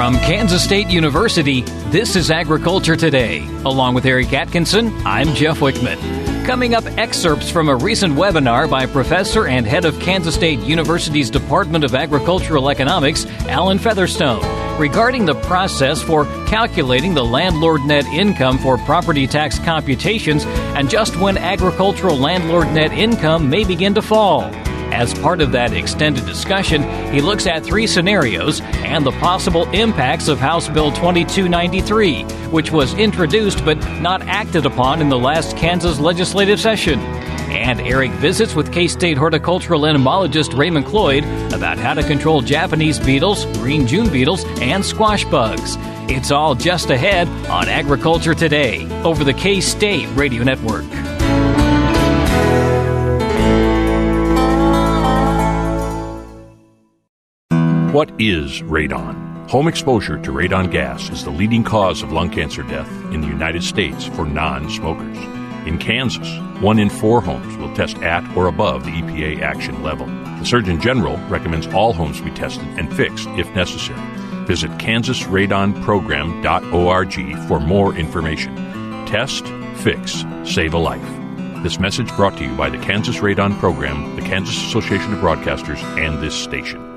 From Kansas State University, this is Agriculture Today. Along with Eric Atkinson, I'm Jeff Wickman. Coming up, excerpts from a recent webinar by Professor and Head of Kansas State University's Department of Agricultural Economics, Alan Featherstone, regarding the process for calculating the landlord net income for property tax computations and just when agricultural landlord net income may begin to fall. As part of that extended discussion, he looks at three scenarios and the possible impacts of House Bill 2293, which was introduced but not acted upon in the last Kansas legislative session. And Eric visits with K-State horticultural entomologist Raymond Cloyd about how to control Japanese beetles, green June beetles, and squash bugs. It's all just ahead on Agriculture Today over the K-State Radio Network. What is radon? Home exposure to radon gas is the leading cause of lung cancer death in the United States for non-smokers. In Kansas, 1 in 4 homes will test at or above the EPA action level. The Surgeon General recommends all homes be tested and fixed if necessary. Visit kansasradonprogram.org for more information. Test, fix, save a life. This message brought to you by the Kansas Radon Program, the Kansas Association of Broadcasters, and this station.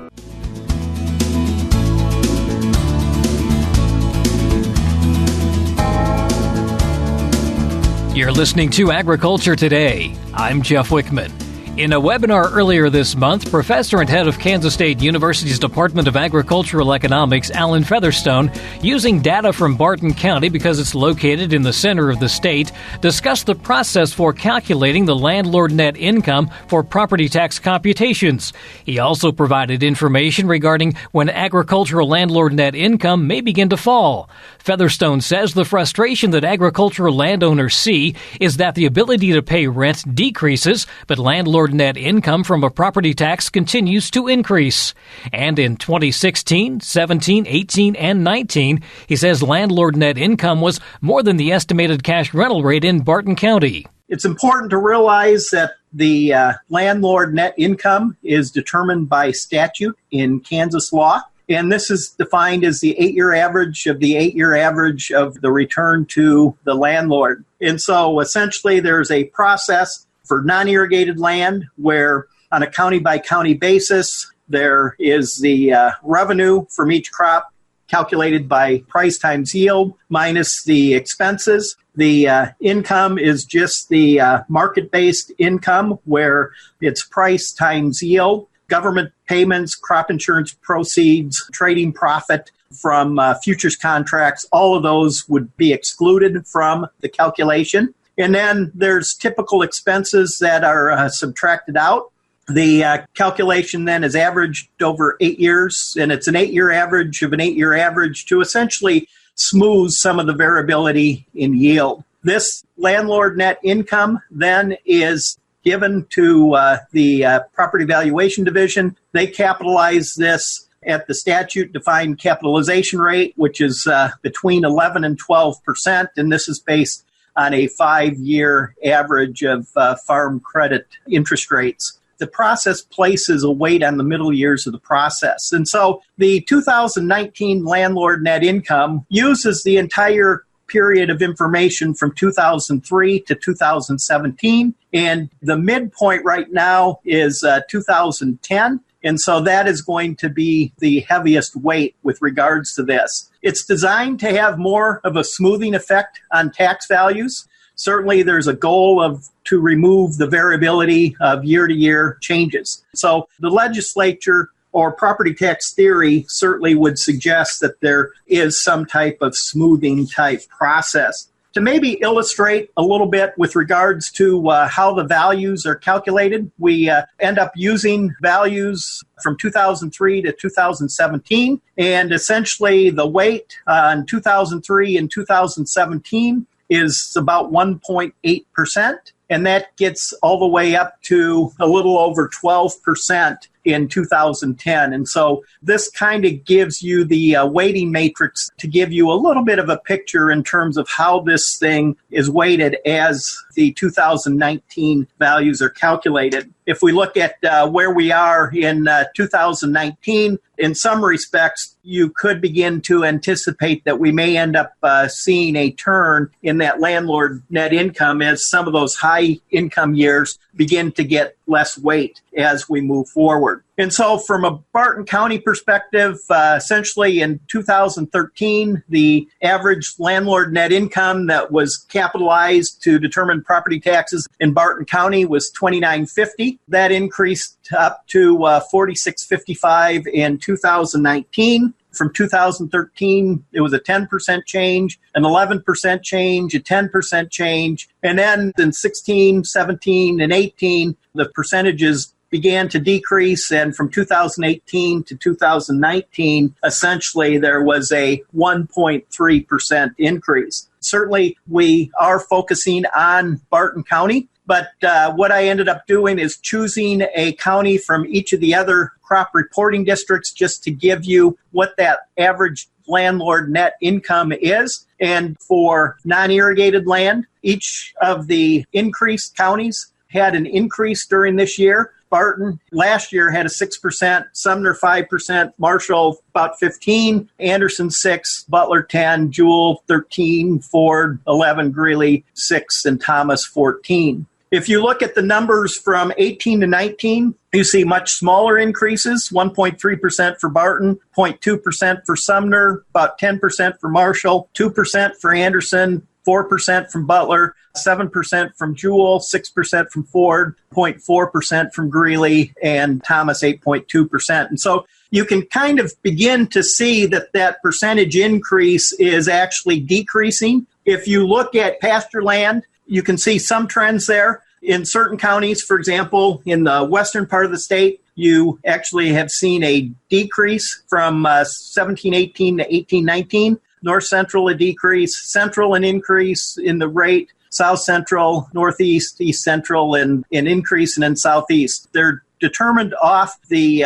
You're listening to Agriculture Today. I'm Jeff Wickman. In a webinar earlier this month, Professor and Head of Kansas State University's Department of Agricultural Economics, Alan Featherstone, using data from Barton County because it's located in the center of the state, discussed the process for calculating the landlord net income for property tax computations. He also provided information regarding when agricultural landlord net income may begin to fall. Featherstone says the frustration that agricultural landowners see is that the ability to pay rent decreases, but landlord net income from a property tax continues to increase. And in 2016, 17, 18, and 19, he says landlord net income was more than the estimated cash rental rate in Barton County. It's important to realize that the landlord net income is determined by statute in Kansas law. And this is defined as the 8-year average of the 8-year average of the return to the landlord. And so essentially there's a process for non-irrigated land where on a county-by-county basis, there is the revenue from each crop calculated by price times yield minus the expenses. The income is just the market-based income where it's price times yield. Government payments, crop insurance proceeds, trading profit from futures contracts, all of those would be excluded from the calculation. And then there's typical expenses that are subtracted out. The calculation then is averaged over 8 years, and it's an 8-year average of an 8-year average to essentially smooth some of the variability in yield. This landlord net income then is given to the Property Valuation Division. They capitalize this at the statute-defined capitalization rate, which is between 11 and 12%, and this is based on a 5-year average of farm credit interest rates. The process places a weight on the middle years of the process. And so the 2019 landlord net income uses the entire period of information from 2003 to 2017. And the midpoint right now is 2010. And so that is going to be the heaviest weight with regards to this. It's designed to have more of a smoothing effect on tax values. Certainly there's a goal to remove the variability of year-to-year changes. So the legislature or property tax theory certainly would suggest that there is some type of smoothing type process. To maybe illustrate a little bit with regards to how the values are calculated, we end up using values from 2003 to 2017, and essentially the weight in 2003 and 2017 is about 1.8%, and that gets all the way up to a little over 12% in 2010. And so this kind of gives you the weighting matrix to give you a little bit of a picture in terms of how this thing is weighted as the 2019 values are calculated. If we look at where we are in 2019, in some respects, you could begin to anticipate that we may end up seeing a turn in that landlord net income as some of those high income years begin to get less weight as we move forward. And so from a Barton County perspective, essentially in 2013, the average landlord net income that was capitalized to determine property taxes in Barton County was $2,950. That increased up to $4,655 in 2019. From 2013, it was a 10% change, an 11% change, a 10% change. And then in 16, 17, and 18, the percentages began to decrease. And from 2018 to 2019, essentially there was a 1.3% increase. Certainly, we are focusing on Barton County. But what I ended up doing is choosing a county from each of the other crop reporting districts just to give you what that average landlord net income is. And for non-irrigated land, each of the increased counties had an increase during this year. Barton last year had a 6%, Sumner 5%, Marshall about 15%, Anderson 6%, Butler 10%, Jewell 13%, Ford 11%, Greeley 6%, and Thomas 14%. If you look at the numbers from 18 to 19, you see much smaller increases, 1.3% for Barton, 0.2% for Sumner, about 10% for Marshall, 2% for Anderson, 4% from Butler, 7% from Jewell, 6% from Ford, 0.4% from Greeley, and Thomas 8.2%. And so you can kind of begin to see that that percentage increase is actually decreasing. If you look at pasture land, you can see some trends there. In certain counties, for example, in the western part of the state, you actually have seen a decrease from 17-18 to 18-19. North Central, a decrease. Central, an increase in the rate. South Central, Northeast, East Central, and an increase, and then Southeast. They're determined off the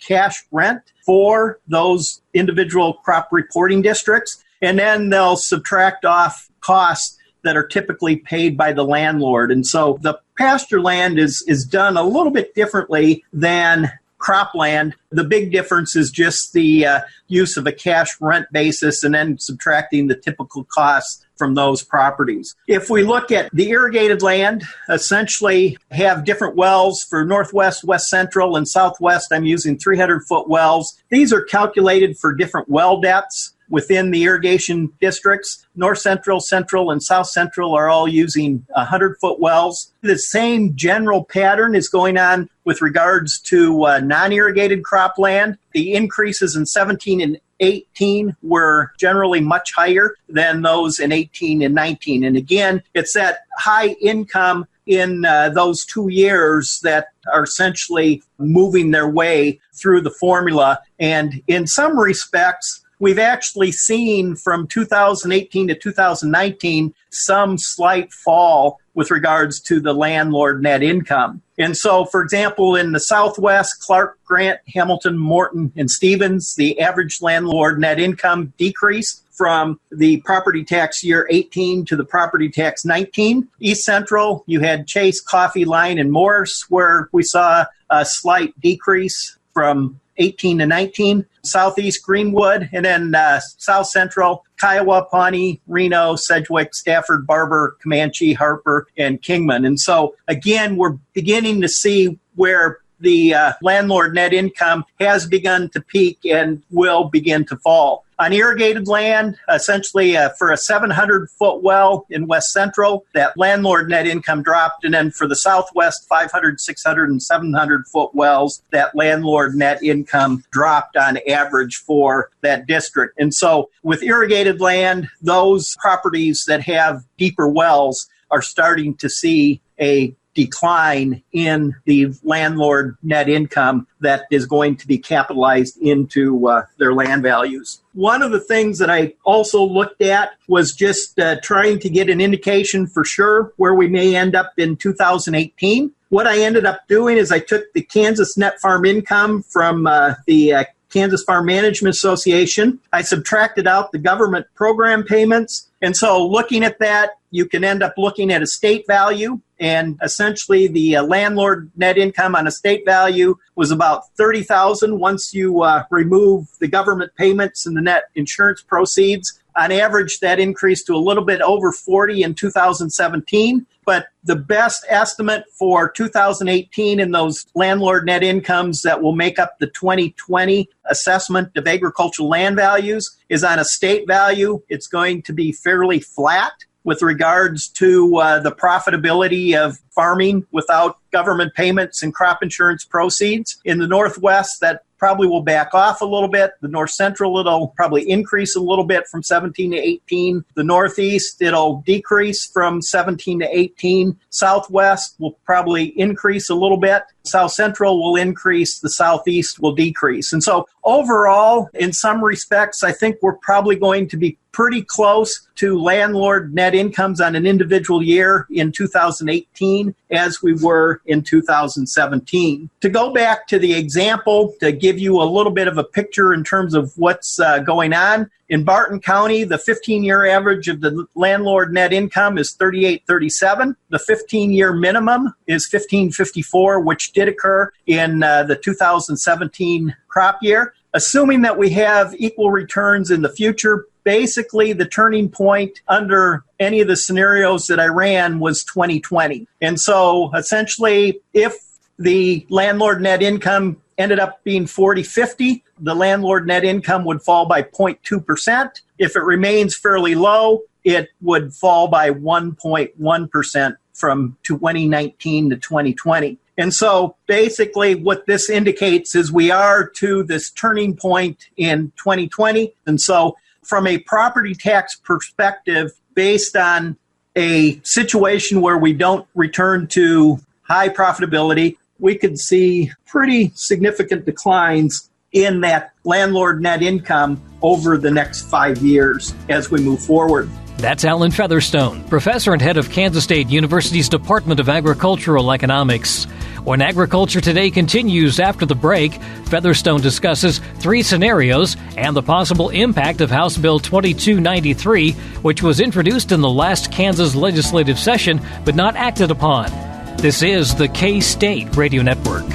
cash rent for those individual crop reporting districts, and then they'll subtract off costs that are typically paid by the landlord. And so the pasture land is done a little bit differently than cropland. The big difference is just the use of a cash rent basis and then subtracting the typical costs from those properties. If we look at the irrigated land, essentially have different wells for Northwest, West Central, and Southwest. I'm using 300-foot wells. These are calculated for different well depths within the irrigation districts. North Central, Central, and South Central are all using 100-foot wells. The same general pattern is going on with regards to non-irrigated cropland. The increases in 17 and 18 were generally much higher than those in 18 and 19. And again, it's that high income in those 2 years that are essentially moving their way through the formula. And in some respects, we've actually seen from 2018 to 2019 some slight fall with regards to the landlord net income. And so, for example, in the Southwest, Clark, Grant, Hamilton, Morton, and Stevens, the average landlord net income decreased from the property tax year 18 to the property tax 19. East Central, you had Chase, Coffee, Line, and Morris, where we saw a slight decrease from 18 to 19. Southeast, Greenwood, and then South Central, Kiowa, Pawnee, Reno, Sedgwick, Stafford, Barber, Comanche, Harper, and Kingman. And so, again, we're beginning to see where the landlord net income has begun to peak and will begin to fall. On irrigated land, essentially for a 700-foot well in West Central, that landlord net income dropped. And then for the Southwest, 500, 600, and 700-foot wells, that landlord net income dropped on average for that district. And so with irrigated land, those properties that have deeper wells are starting to see a decline in the landlord net income that is going to be capitalized into their land values. One of the things that I also looked at was just trying to get an indication for sure where we may end up in 2018. what I ended up doing is I took the Kansas net farm income from the Kansas Farm Management Association. I subtracted out the government program payments. And so looking at that, you can end up looking at estate value. And essentially the landlord net income on estate value was about $30,000 once you remove the government payments and the net insurance proceeds. On average, that increased to a little bit over 40 in 2017. But the best estimate for 2018 in those landlord net incomes that will make up the 2020 assessment of agricultural land values is on estate value. It's going to be fairly flat with regards to the profitability of farming without government payments and crop insurance proceeds. In the Northwest, that probably will back off a little bit. The North Central, it'll probably increase a little bit from 17 to 18. The Northeast, it'll decrease from 17 to 18. Southwest will probably increase a little bit. South Central will increase. The Southeast will decrease. And so overall, in some respects, I think we're probably going to be pretty close to landlord net incomes on an individual year in 2018 as we were in 2017. To go back to the example, to give you a little bit of a picture in terms of what's going on, in Barton County, the 15-year average of the landlord net income is $38.37. The 15-year minimum is $15.54, which did occur in the 2017 crop year. Assuming that we have equal returns in the future, basically the turning point under any of the scenarios that I ran was 2020. And so essentially, if the landlord net income ended up being 40-50, the landlord net income would fall by 0.2%. If it remains fairly low, it would fall by 1.1% from 2019 to 2020. And so basically what this indicates is we are to this turning point in 2020. And so from a property tax perspective, based on a situation where we don't return to high profitability, we could see pretty significant declines in that landlord net income over the next 5 years as we move forward. That's Alan Featherstone, professor and head of Kansas State University's Department of Agricultural Economics. When Agriculture Today continues after the break, Featherstone discusses 3 scenarios and the possible impact of House Bill 2293, which was introduced in the last Kansas legislative session but not acted upon. This is the K-State Radio Network.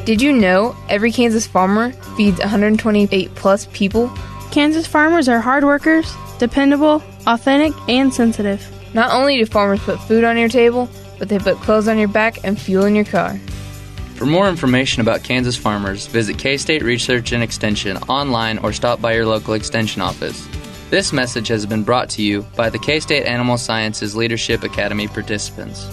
Did you know every Kansas farmer feeds 128 plus people? Kansas farmers are hard workers, dependable, authentic, and sensitive. Not only do farmers put food on your table, but they put clothes on your back and fuel in your car. For more information about Kansas farmers, visit K-State Research and Extension online or stop by your local extension office. This message has been brought to you by the K-State Animal Sciences Leadership Academy participants.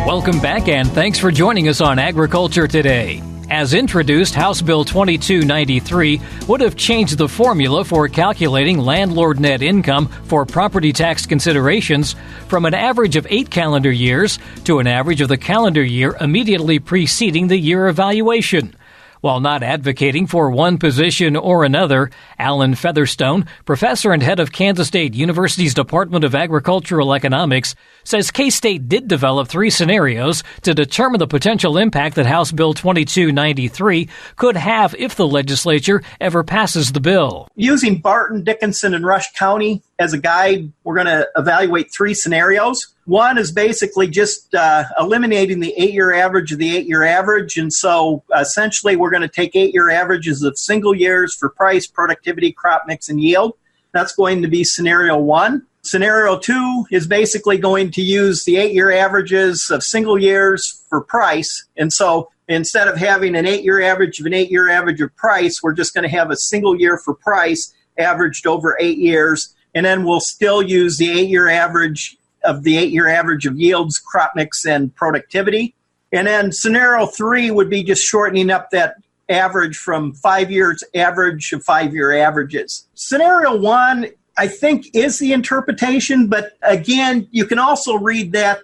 Welcome back, and thanks for joining us on Agriculture Today. As introduced, House Bill 2293 would have changed the formula for calculating landlord net income for property tax considerations from an average of 8 calendar years to an average of the calendar year immediately preceding the year of valuation. While not advocating for one position or another, Alan Featherstone, professor and head of Kansas State University's Department of Agricultural Economics, says K-State did develop 3 scenarios to determine the potential impact that House Bill 2293 could have if the legislature ever passes the bill. Using Barton, Dickinson, and Rush County as a guide, we're going to evaluate 3 scenarios. One is basically just eliminating the 8-year average of the 8-year average. And so essentially we're going to take 8-year averages of single years for price, productivity, crop mix, and yield. That's going to be scenario 1. Scenario 2 is basically going to use the 8-year averages of single years for price. And so instead of having an 8-year average of an 8-year average of price, we're just going to have a single year for price averaged over 8 years. And then we'll still use the 8-year average of the 8-year average of yields, crop mix, and productivity. And then scenario 3 would be just shortening up that average from 5 years average of 5-year averages. Scenario 1, I think is the interpretation. But again, you can also read that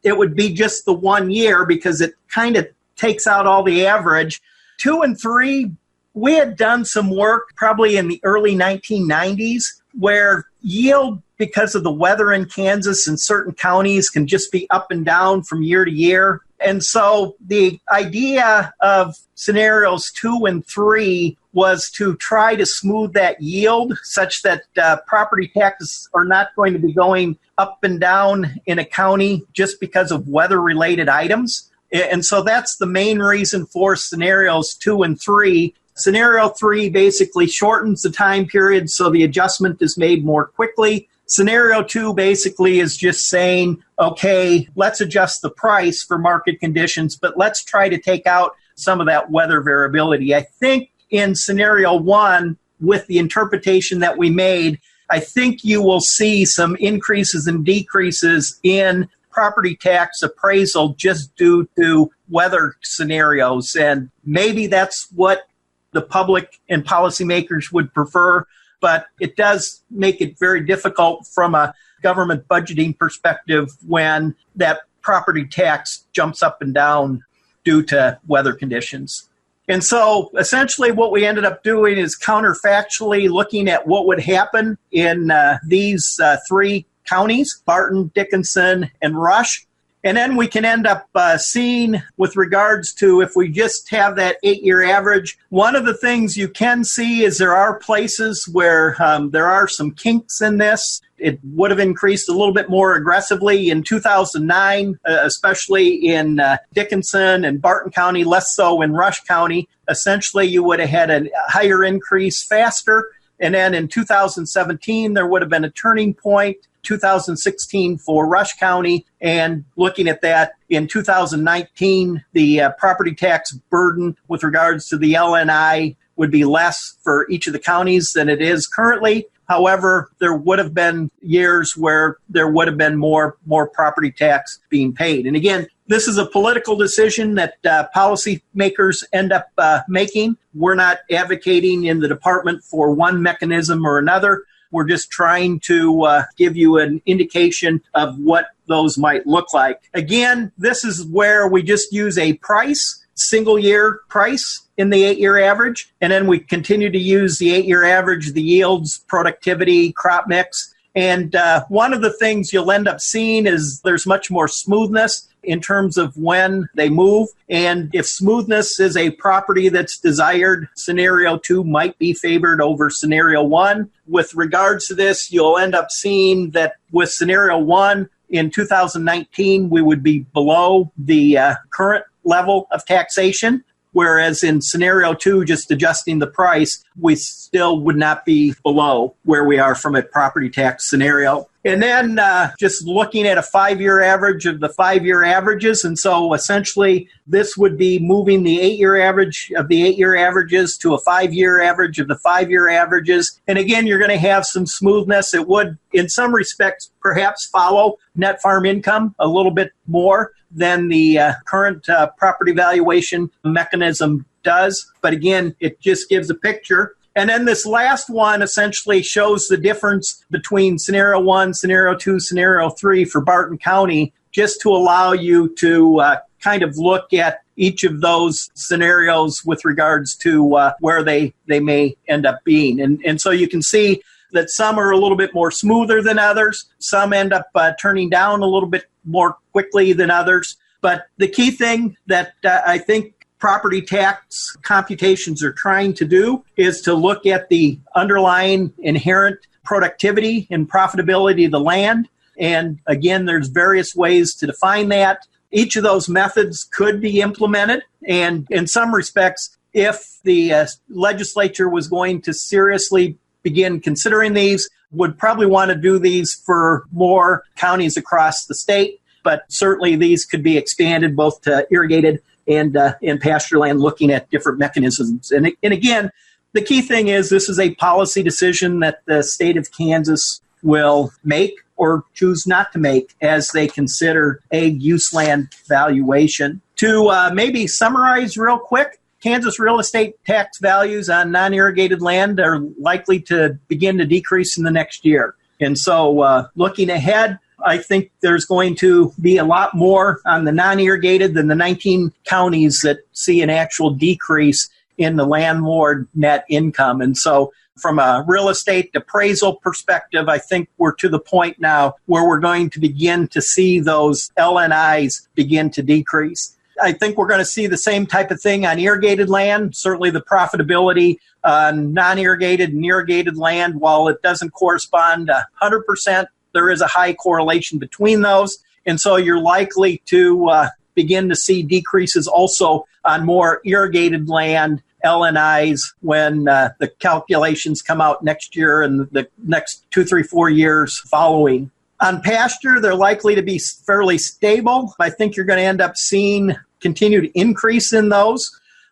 it would be just the 1 year because it kind of takes out all the average. 2 and 3, we had done some work probably in the early 1990s where yield, because of the weather in Kansas and certain counties, can just be up and down from year to year. And so the idea of scenarios 2 and 3 was to try to smooth that yield such that property taxes are not going to be going up and down in a county just because of weather-related items. And so that's the main reason for scenarios 2 and 3. Scenario 3 basically shortens the time period so the adjustment is made more quickly. Scenario 2 basically is just saying, okay, let's adjust the price for market conditions, but let's try to take out some of that weather variability. I think in scenario 1, with the interpretation that we made, I think you will see some increases and decreases in property tax appraisal just due to weather scenarios. And maybe that's what the public and policymakers would prefer, but it does make it very difficult from a government budgeting perspective when that property tax jumps up and down due to weather conditions. And so essentially what we ended up doing is counterfactually looking at what would happen in these 3 counties, Barton, Dickinson, and Rush. And then we can end up seeing with regards to if we just have that 8-year average, one of the things you can see is there are places where there are some kinks in this. It would have increased a little bit more aggressively in 2009, especially in Dickinson and Barton County, less so in Rush County. Essentially, you would have had a higher increase faster. And then in 2017, there would have been a turning point. 2016 for Rush County, and looking at that in 2019, the property tax burden with regards to the LNI would be less for each of the counties than it is currently. However, there would have been years where there would have been more property tax being paid. And again, this is a political decision that policymakers end up making. We're not advocating in the department for one mechanism or another. We're just trying to give you an indication of what those might look like. Again, this is where we just use a price, single year price in the 8-year average, and then we continue to use the 8-year average, the yields, productivity, crop mix. And one of the things you'll end up seeing is there's much more smoothness in terms of when they move. And if smoothness is a property that's desired, scenario 2 might be favored over scenario 1. With regards to this, you'll end up seeing that with scenario 1 in 2019, we would be below the current level of taxation. Whereas in scenario 2, just adjusting the price, we still would not be below where we are from a property tax scenario. And then just looking at a 5-year average of the 5-year averages. And so essentially, this would be moving the 8-year average of the 8-year averages to a 5-year average of the 5-year averages. And again, you're going to have some smoothness. It would, in some respects, perhaps follow net farm income a little bit more than the current property valuation mechanism does. But again, it just gives a picture. And then this last one essentially shows the difference between scenario 1, scenario 2, scenario 3 for Barton County, just to allow you to kind of look at each of those scenarios with regards to where they may end up being. And so you can see that some are a little bit more smoother than others. Some end up turning down a little bit more quickly than others. But the key thing that I think property tax computations are trying to do is to look at the underlying inherent productivity and profitability of the land. And again, there's various ways to define that. Each of those methods could be implemented. And in some respects, if the legislature was going to seriously begin considering these, would probably want to do these for more counties across the state. But certainly these could be expanded both to irrigated and pasture land, looking at different mechanisms. And again, the key thing is this is a policy decision that the state of Kansas will make or choose not to make as they consider ag use land valuation. To maybe summarize real quick, Kansas real estate tax values on non-irrigated land are likely to begin to decrease in the next year. And so looking ahead, I think there's going to be a lot more on the non-irrigated than the 19 counties that see an actual decrease in the landlord net income. And so from a real estate appraisal perspective, I think we're to the point now where we're going to begin to see those LNIs begin to decrease. I think we're going to see the same type of thing on irrigated land. Certainly the profitability on non-irrigated and irrigated land, while it doesn't correspond 100%, there is a high correlation between those. And so you're likely to begin to see decreases also on more irrigated land LNIs when the calculations come out next year and the next 2, 3, 4 years following. On pasture, they're likely to be fairly stable. I think you're going to end up seeing continued increase in those.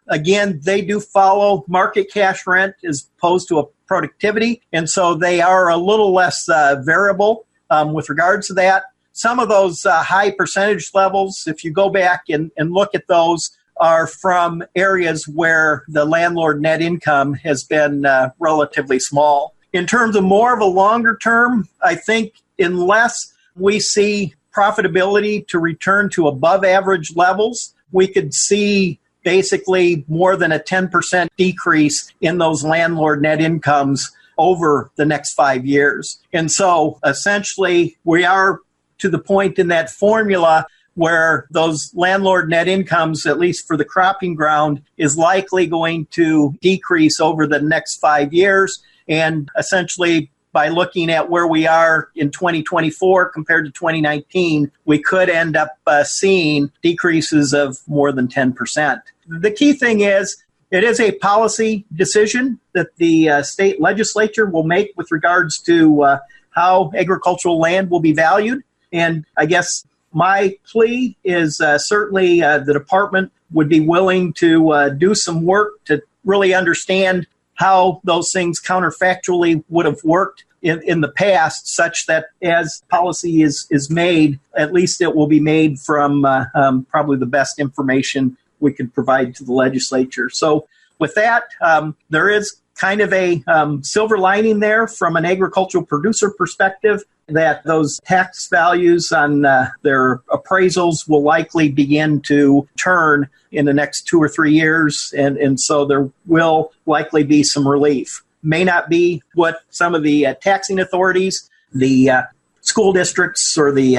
Again, they do follow market cash rent as opposed to a productivity, and so they are a little less variable with regards to that. Some of those high percentage levels, if you go back and look at those, are from areas where the landlord net income has been relatively small. In terms of more of a longer term, I think unless we see profitability to return to above average levels, we could see basically more than a 10% decrease in those landlord net incomes over the next 5 years. And so essentially we are to the point in that formula where those landlord net incomes, at least for the cropping ground, is likely going to decrease over the next 5 years. And essentially by looking at where we are in 2024 compared to 2019, we could end up seeing decreases of more than 10%. The key thing is it is a policy decision that the state legislature will make with regards to how agricultural land will be valued. And I guess my plea is certainly the department would be willing to do some work to really understand how those things counterfactually would have worked in the past, such that as policy is made, at least it will be made from probably the best information we could provide to the legislature. So with that, there is kind of a silver lining there from an agricultural producer perspective, that those tax values on their appraisals will likely begin to turn in the next 2 or 3 years, and so there will likely be some relief. May not be what some of the taxing authorities, the school districts, or the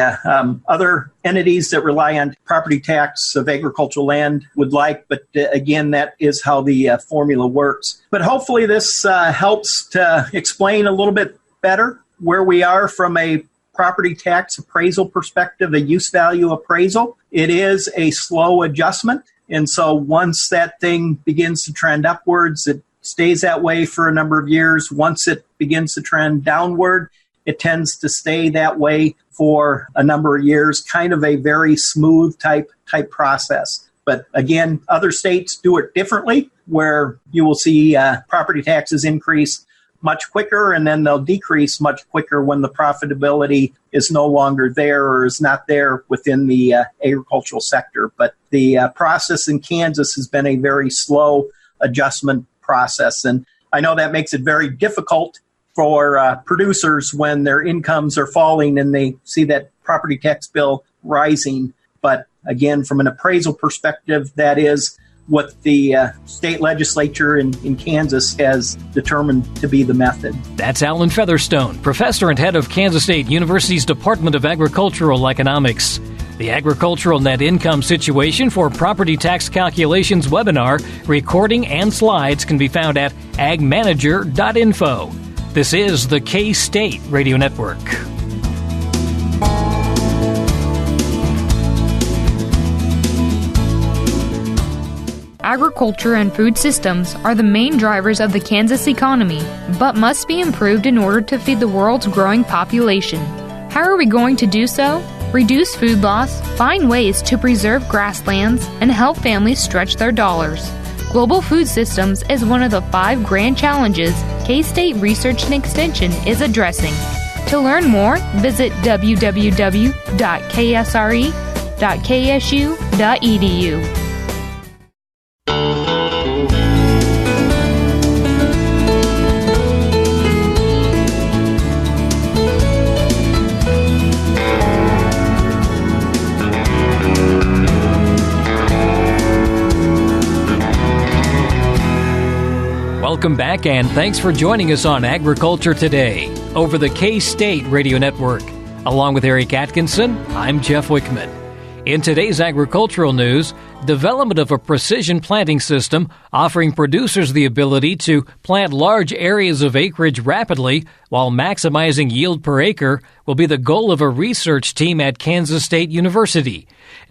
other entities that rely on property tax of agricultural land would like, but again, that is how the formula works. But hopefully this helps to explain a little bit better where we are from a property tax appraisal perspective, a use value appraisal. It is a slow adjustment, and so once that thing begins to trend upwards, it stays that way for a number of years. Once it begins to trend downward, it tends to stay that way for a number of years, kind of a very smooth type process. But again, other states do it differently, where you will see property taxes increase much quicker, and then they'll decrease much quicker when the profitability is no longer there or is not there within the agricultural sector. But the process in Kansas has been a very slow adjustment process. And I know that makes it very difficult for producers when their incomes are falling and they see that property tax bill rising. But again, from an appraisal perspective, that is what the state legislature in Kansas has determined to be the method. That's Alan Featherstone, professor and head of Kansas State University's Department of Agricultural Economics. The Agricultural Net Income Situation for Property Tax Calculations webinar, recording, and slides can be found at agmanager.info. This is the K-State Radio Network. Agriculture and food systems are the main drivers of the Kansas economy, but must be improved in order to feed the world's growing population. How are we going to do so? Reduce food loss, find ways to preserve grasslands, and help families stretch their dollars. Global food systems is one of the 5 grand challenges K-State Research and Extension is addressing. To learn more, visit www.ksre.ksu.edu. Welcome back, and thanks for joining us on Agriculture Today over the K-State Radio Network. Along with Eric Atkinson, I'm Jeff Wickman. In today's agricultural news, development of a precision planting system offering producers the ability to plant large areas of acreage rapidly while maximizing yield per acre will be the goal of a research team at Kansas State University.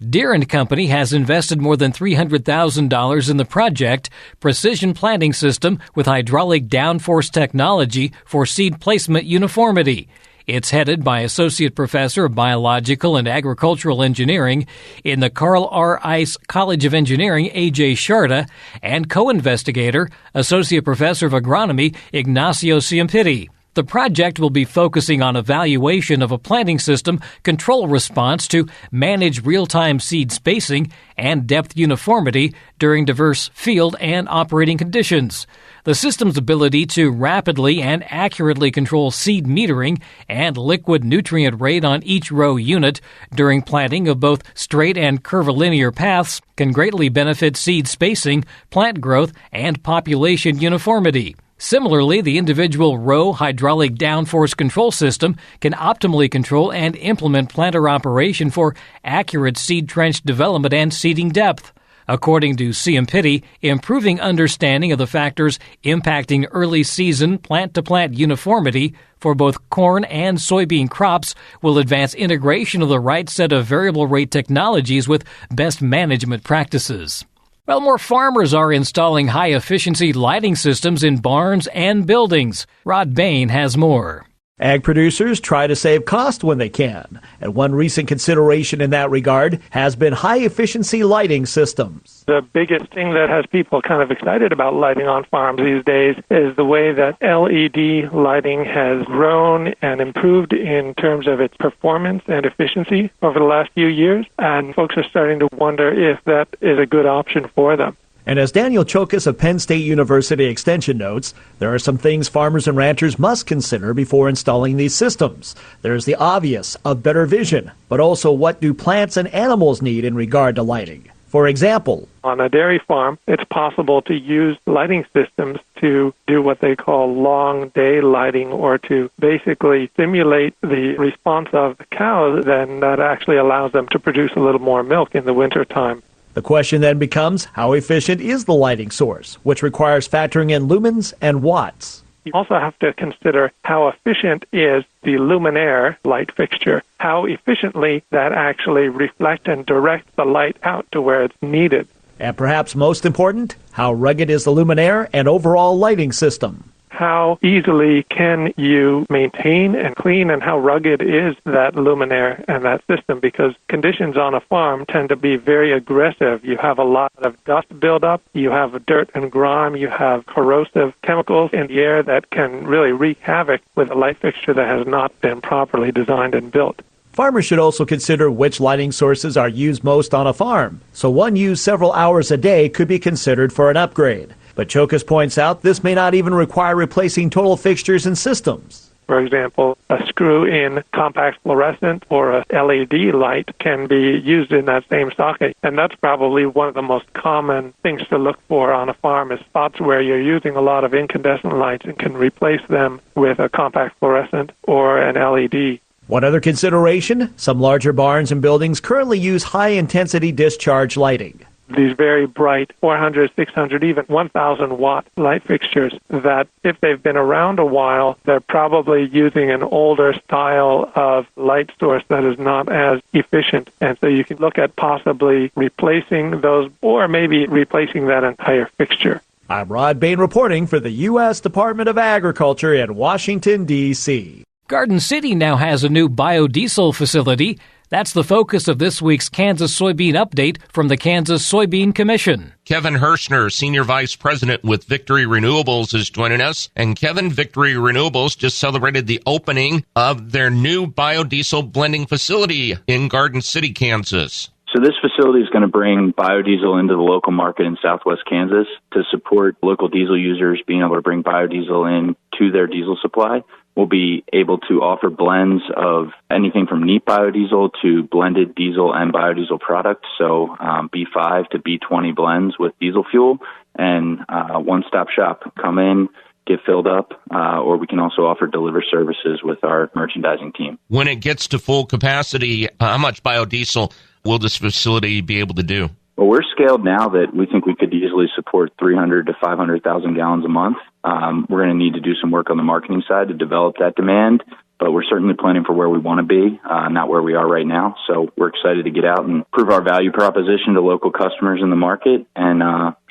Deere & Company has invested more than $300,000 in the project, Precision Planting System with Hydraulic Downforce Technology for Seed Placement Uniformity. It's headed by Associate Professor of Biological and Agricultural Engineering in the Carl R. Ice College of Engineering, A.J. Sharda, and co-investigator, Associate Professor of Agronomy, Ignacio Ciampiti. The project will be focusing on evaluation of a planting system control response to manage real-time seed spacing and depth uniformity during diverse field and operating conditions. The system's ability to rapidly and accurately control seed metering and liquid nutrient rate on each row unit during planting of both straight and curvilinear paths can greatly benefit seed spacing, plant growth, and population uniformity. Similarly, the individual row hydraulic downforce control system can optimally control and implement planter operation for accurate seed trench development and seeding depth. According to Ciampiti, improving understanding of the factors impacting early season plant-to-plant uniformity for both corn and soybean crops will advance integration of the right set of variable rate technologies with best management practices. Well, more farmers are installing high-efficiency lighting systems in barns and buildings. Rod Bain has more. Ag producers try to save cost when they can, and one recent consideration in that regard has been high-efficiency lighting systems. The biggest thing that has people kind of excited about lighting on farms these days is the way that LED lighting has grown and improved in terms of its performance and efficiency over the last few years, and folks are starting to wonder if that is a good option for them. And as Daniel Chokas of Penn State University Extension notes, there are some things farmers and ranchers must consider before installing these systems. There's the obvious of better vision, but also what do plants and animals need in regard to lighting? For example, on a dairy farm, it's possible to use lighting systems to do what they call long day lighting, or to basically simulate the response of the cows, then that actually allows them to produce a little more milk in the wintertime. The question then becomes, how efficient is the lighting source, which requires factoring in lumens and watts? You also have to consider how efficient is the luminaire light fixture, how efficiently that actually reflects and directs the light out to where it's needed. And perhaps most important, how rugged is the luminaire and overall lighting system? How easily can you maintain and clean, and how rugged is that luminaire and that system? Because conditions on a farm tend to be very aggressive. You have a lot of dust buildup, you have dirt and grime, you have corrosive chemicals in the air that can really wreak havoc with a light fixture that has not been properly designed and built. Farmers should also consider which lighting sources are used most on a farm. So one used several hours a day could be considered for an upgrade. But Chokas points out this may not even require replacing total fixtures and systems. For example, a screw-in compact fluorescent or a LED light can be used in that same socket. And that's probably one of the most common things to look for on a farm, is spots where you're using a lot of incandescent lights and can replace them with a compact fluorescent or an LED. One other consideration, some larger barns and buildings currently use high-intensity discharge lighting. These very bright 400, 600, even 1,000-watt light fixtures that, if they've been around a while, they're probably using an older style of light source that is not as efficient. And so you can look at possibly replacing those, or maybe replacing that entire fixture. I'm Rod Bain reporting for the U.S. Department of Agriculture in Washington, D.C. Garden City now has a new biodiesel facility. That's the focus of this week's Kansas Soybean Update from the Kansas Soybean Commission. Kevin Hirschner, Senior Vice President with Victory Renewables, is joining us. And Kevin, Victory Renewables just celebrated the opening of their new biodiesel blending facility in Garden City, Kansas. So this facility is going to bring biodiesel into the local market in southwest Kansas to support local diesel users being able to bring biodiesel in to their diesel supply. we'll be able to offer blends of anything from neat biodiesel to blended diesel and biodiesel products. So B5 to B20 blends with diesel fuel, and one-stop shop. Come in, get filled up, or we can also offer deliver services with our merchandising team. When it gets to full capacity, how much biodiesel will this facility be able to do? Well, we're scaled now that we think we could easily support 300 to 500,000 gallons a month. We're going to need to do some work on the marketing side to develop that demand, but we're certainly planning for where we want to be, not where we are right now. So we're excited to get out and prove our value proposition to local customers in the market and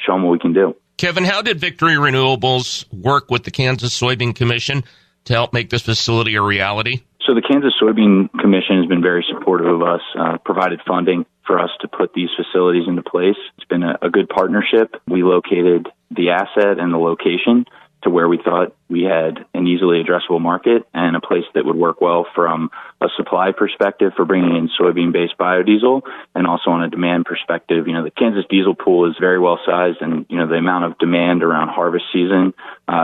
show them what we can do. Kevin, how did Victory Renewables work with the Kansas Soybean Commission to help make this facility a reality? So the Kansas Soybean Commission has been very supportive of us, provided funding for us to put these facilities into place. It's been a good partnership. We located the asset and the location to where we thought we had an easily addressable market and a place that would work well from a supply perspective for bringing in soybean-based biodiesel, and also on a demand perspective. The Kansas diesel pool is very well sized, and the amount of demand around harvest season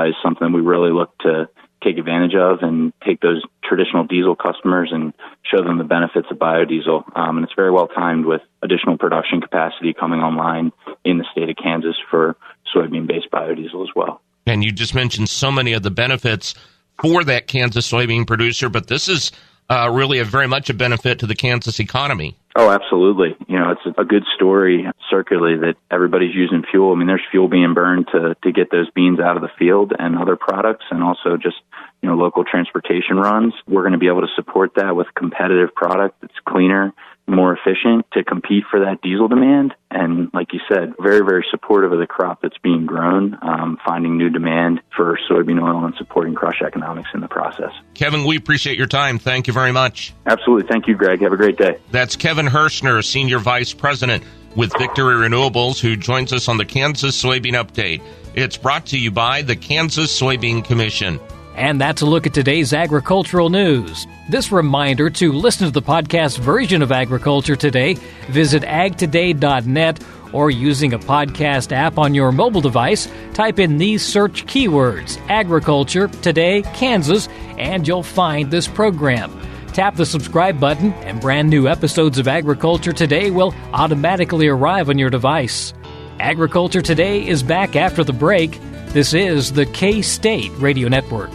is something we really look to take advantage of and take those traditional diesel customers and show them the benefits of biodiesel. And it's very well timed with additional production capacity coming online in the state of Kansas for soybean-based biodiesel as well. And you just mentioned so many of the benefits for that Kansas soybean producer, but this is really very much a benefit to the Kansas economy. Oh, absolutely. It's a good story circularly that everybody's using fuel. I mean, there's fuel being burned to get those beans out of the field and other products, and also just, local transportation runs. We're going to be able to support that with competitive product that's cleaner, more efficient to compete for that diesel demand. And like you said, very, very supportive of the crop that's being grown, finding new demand for soybean oil and supporting crush economics in the process. Kevin, we appreciate your time. Thank you very much. Absolutely. Thank you, Greg. Have a great day. That's Kevin Hirschner, Senior Vice President with Victory Renewables, who joins us on the Kansas Soybean Update. It's brought to you by the Kansas Soybean Commission. And that's a look at today's agricultural news. This reminder to listen to the podcast version of Agriculture Today, visit agtoday.net, or using a podcast app on your mobile device, type in these search keywords, Agriculture Today, Kansas, and you'll find this program. Tap the subscribe button, and brand new episodes of Agriculture Today will automatically arrive on your device. Agriculture Today is back after the break. This is the K-State Radio Network.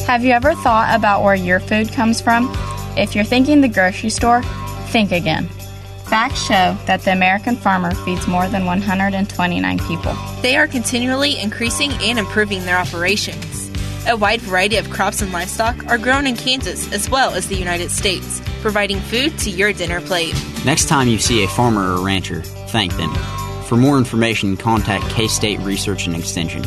Have you ever thought about where your food comes from? If you're thinking the grocery store, think again. Facts show that the American farmer feeds more than 129 people. They are continually increasing and improving their operations. A wide variety of crops and livestock are grown in Kansas as well as the United States, providing food to your dinner plate. Next time you see a farmer or rancher, thank them. For more information, contact K-State Research and Extension.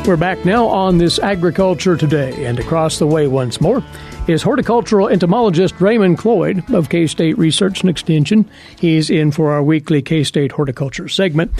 We're back now on this Agriculture Today, and across the way once more is horticultural entomologist Raymond Cloyd of K-State Research and Extension. He's in for our weekly K-State Horticulture segment.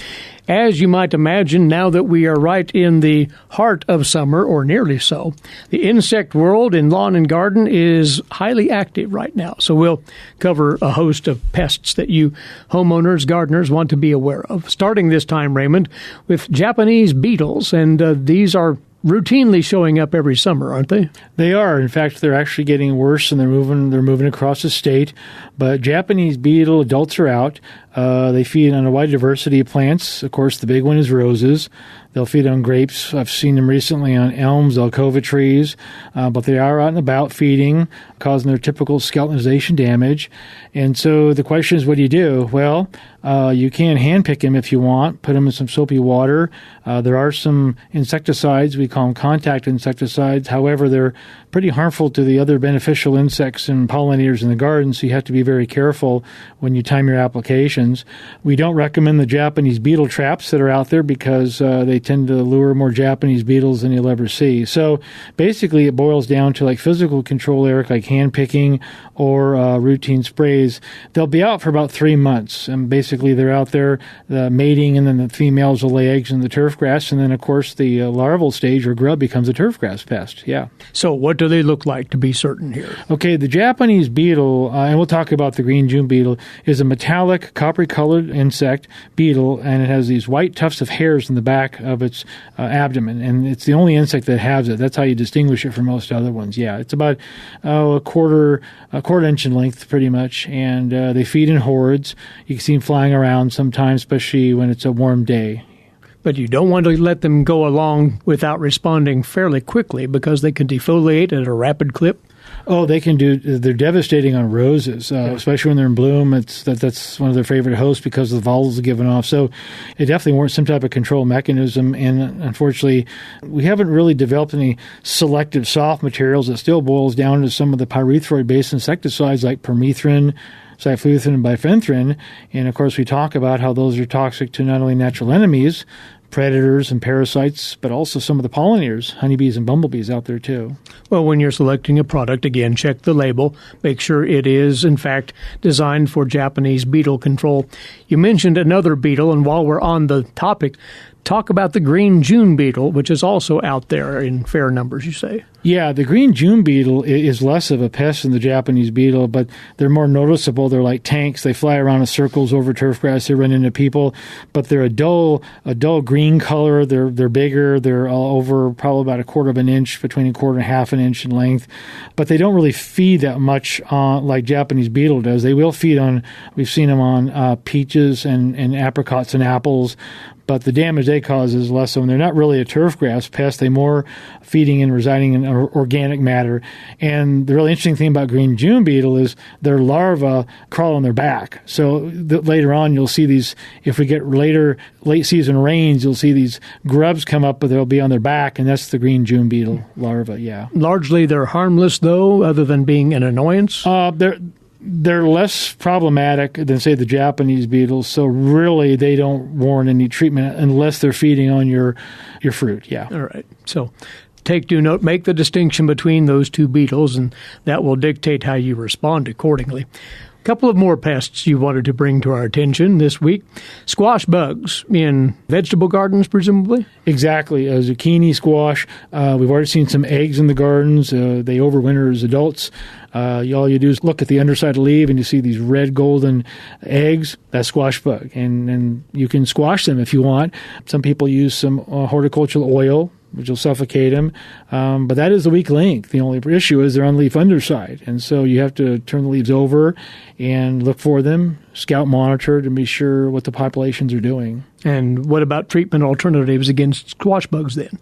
As you might imagine, now that we are right in the heart of summer, or nearly so, the insect world in lawn and garden is highly active right now. So we'll cover a host of pests that you homeowners, gardeners want to be aware of. Starting this time, Raymond, with Japanese beetles, and these are routinely showing up every summer, aren't they? They are. In fact, they're actually getting worse, and they're moving across the state. But Japanese beetle adults are out. They feed on a wide diversity of plants. Of course, the big one is roses. They'll feed on grapes. I've seen them recently on elms, alcova trees, but they are out and about feeding, causing their typical skeletonization damage. And so the question is, what do? Well, you can handpick them if you want, put them in some soapy water. There are some insecticides. We call them contact insecticides. However, they're pretty harmful to the other beneficial insects and pollinators in the garden, so you have to be very careful when you time your application. conditions. We don't recommend the Japanese beetle traps that are out there because they tend to lure more Japanese beetles than you'll ever see. So basically it boils down to like physical control, Eric, like hand picking or routine sprays. They'll be out for about 3 months, and basically they're out there mating, and then the females will lay eggs in the turf grass, and then of course the larval stage or grub becomes a turf grass pest. Yeah. So what do they look like, to be certain here? Okay, the Japanese beetle, and we'll talk about the green June beetle, is a metallic, coppery-colored insect beetle, and it has these white tufts of hairs in the back of its abdomen, and it's the only insect that has it. That's how you distinguish it from most other ones. Yeah, it's about a quarter inch in length, pretty much, and they feed in hordes. You can see them flying around sometimes, especially when it's a warm day. But you don't want to let them go along without responding fairly quickly because they can defoliate at a rapid clip. Oh, they can do. They're devastating on roses, especially when they're in bloom. That's one of their favorite hosts because the volatile is given off. So it definitely warrants some type of control mechanism. And unfortunately, we haven't really developed any selective soft materials. It still boils down to some of the pyrethroid-based insecticides like permethrin, cyfluthrin, and bifenthrin. And of course, we talk about how those are toxic to not only natural enemies, predators and parasites, but also some of the pollinators, honeybees and bumblebees out there too. Well, when you're selecting a product, again, check the label. Make sure it is, in fact, designed for Japanese beetle control. You mentioned another beetle, and while we're on the topic, talk about the green June beetle, which is also out there in fair numbers, you say. Yeah, the green June beetle is less of a pest than the Japanese beetle, but they're more noticeable. They're like tanks. They fly around in circles over turf grass. They run into people, but they're a dull green color. They're bigger. They're all over probably about a quarter of an inch, between a quarter and half an inch in length. But they don't really feed that much like Japanese beetle does. They will feed on, we've seen them on peaches and apricots and apples, but the damage they cause is less so. And they're not really a turf grass pest. They're more feeding and residing in organic matter. And the really interesting thing about green June beetle is their larvae crawl on their back. So later on, you'll see these, if we get late season rains, you'll see these grubs come up, but they'll be on their back, and that's the green June beetle larva, yeah. Largely they're harmless, though, other than being an annoyance? They're less problematic than, say, the Japanese beetles, so really they don't warrant any treatment unless they're feeding on your fruit, yeah. All right. So take due note, make the distinction between those two beetles, and that will dictate how you respond accordingly. A couple of more pests you wanted to bring to our attention this week. Squash bugs in vegetable gardens, presumably? Exactly. Zucchini, squash. We've already seen some eggs in the gardens. They overwinter as adults. All you do is look at the underside of the leaf and you see these red golden eggs. That's squash bug. And you can squash them if you want. Some people use some horticultural oil, which will suffocate them. But that is the weak link. The only issue is they're on leaf underside. And so you have to turn the leaves over and look for them, scout monitor to be sure what the populations are doing. And what about treatment alternatives against squash bugs then?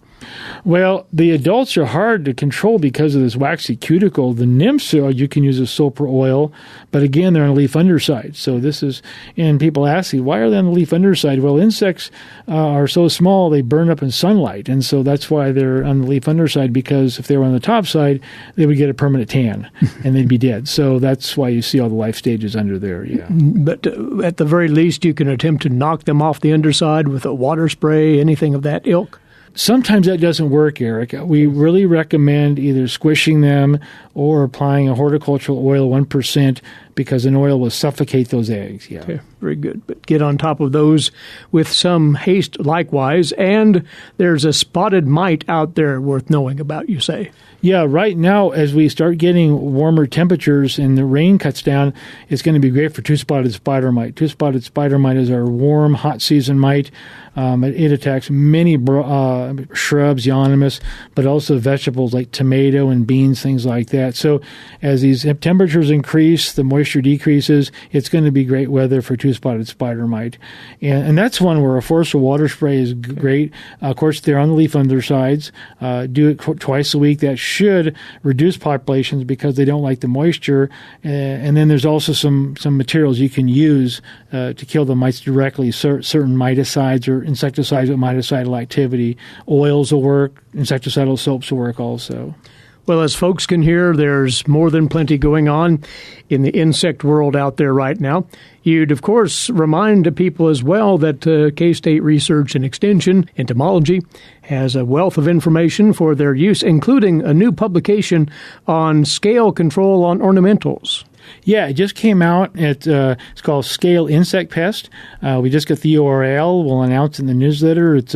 Well, the adults are hard to control because of this waxy cuticle. The nymphs, you can use a sulfur oil, but again, they're on the leaf underside. So this is, and people ask me, why are they on the leaf underside? Well, insects are so small, they burn up in sunlight. And so that's why they're on the leaf underside, because if they were on the top side, they would get a permanent tan and they'd be dead. So that's why you see all the life stages under there, yeah. But at the very least, you can attempt to knock them off the underside with a water spray, anything of that ilk? Sometimes that doesn't work, Eric. We really recommend either squishing them or applying a horticultural oil 1%, because an oil will suffocate those eggs. Yeah. Okay, very good. But get on top of those with some haste likewise. And there's a spotted mite out there worth knowing about, you say? Yeah, right now, as we start getting warmer temperatures and the rain cuts down, it's going to be great for two-spotted spider mite. Two-spotted spider mite is our warm, hot season mite. It attacks many shrubs, euonymus, but also vegetables like tomato and beans, things like that. So as these temperatures increase, the moisture decreases, it's going to be great weather for two-spotted spider mite. And that's one where a forcible water spray is great. Of course, they're on the leaf undersides. Do it twice a week. That should reduce populations because they don't like the moisture. And then there's also some materials you can use to kill the mites directly, certain miticides or insecticides with miticidal activity. Oils will work. Insecticidal soaps will work also. Well, as folks can hear, there's more than plenty going on in the insect world out there right now. You'd, of course, remind people as well that K-State Research and Extension, Entomology, has a wealth of information for their use, including a new publication on scale control on ornamentals. Yeah, it just came out. It's called Scale Insect Pest. We just got the URL. We'll announce it in the newsletter. It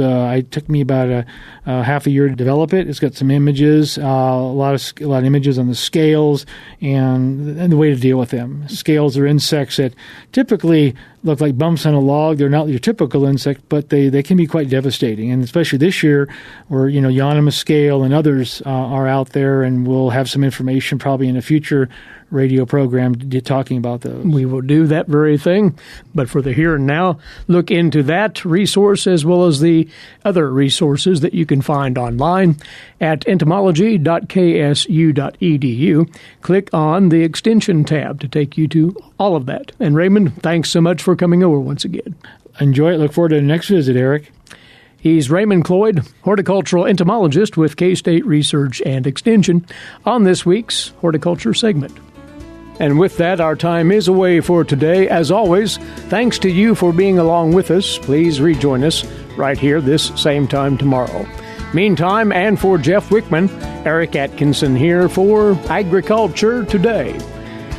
took me about a half a year to develop it. It's got some images, a lot of images on the scales and the way to deal with them. Scales are insects that typically look like bumps on a log. They're not your typical insect, but they can be quite devastating. And especially this year, where Euonymus scale and others are out there, and we'll have some information probably in a future radio program talking about those. We will do that very thing. But for the here and now, look into that resource as well as the other resources that you can find online at entomology.ksu.edu. Click on the Extension tab to take you to all of that. And Raymond, thanks so much for coming over once again. Enjoy it. Look forward to the next visit, Eric. He's Raymond Cloyd, horticultural entomologist with K-State Research and Extension, on this week's Horticulture segment. And with that, our time is away for today. As always, thanks to you for being along with us. Please rejoin us right here this same time tomorrow. Meantime, and for Jeff Wickman, Eric Atkinson here for Agriculture Today.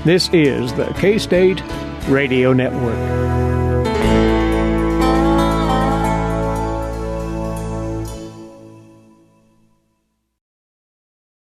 This is the K-State Radio Network.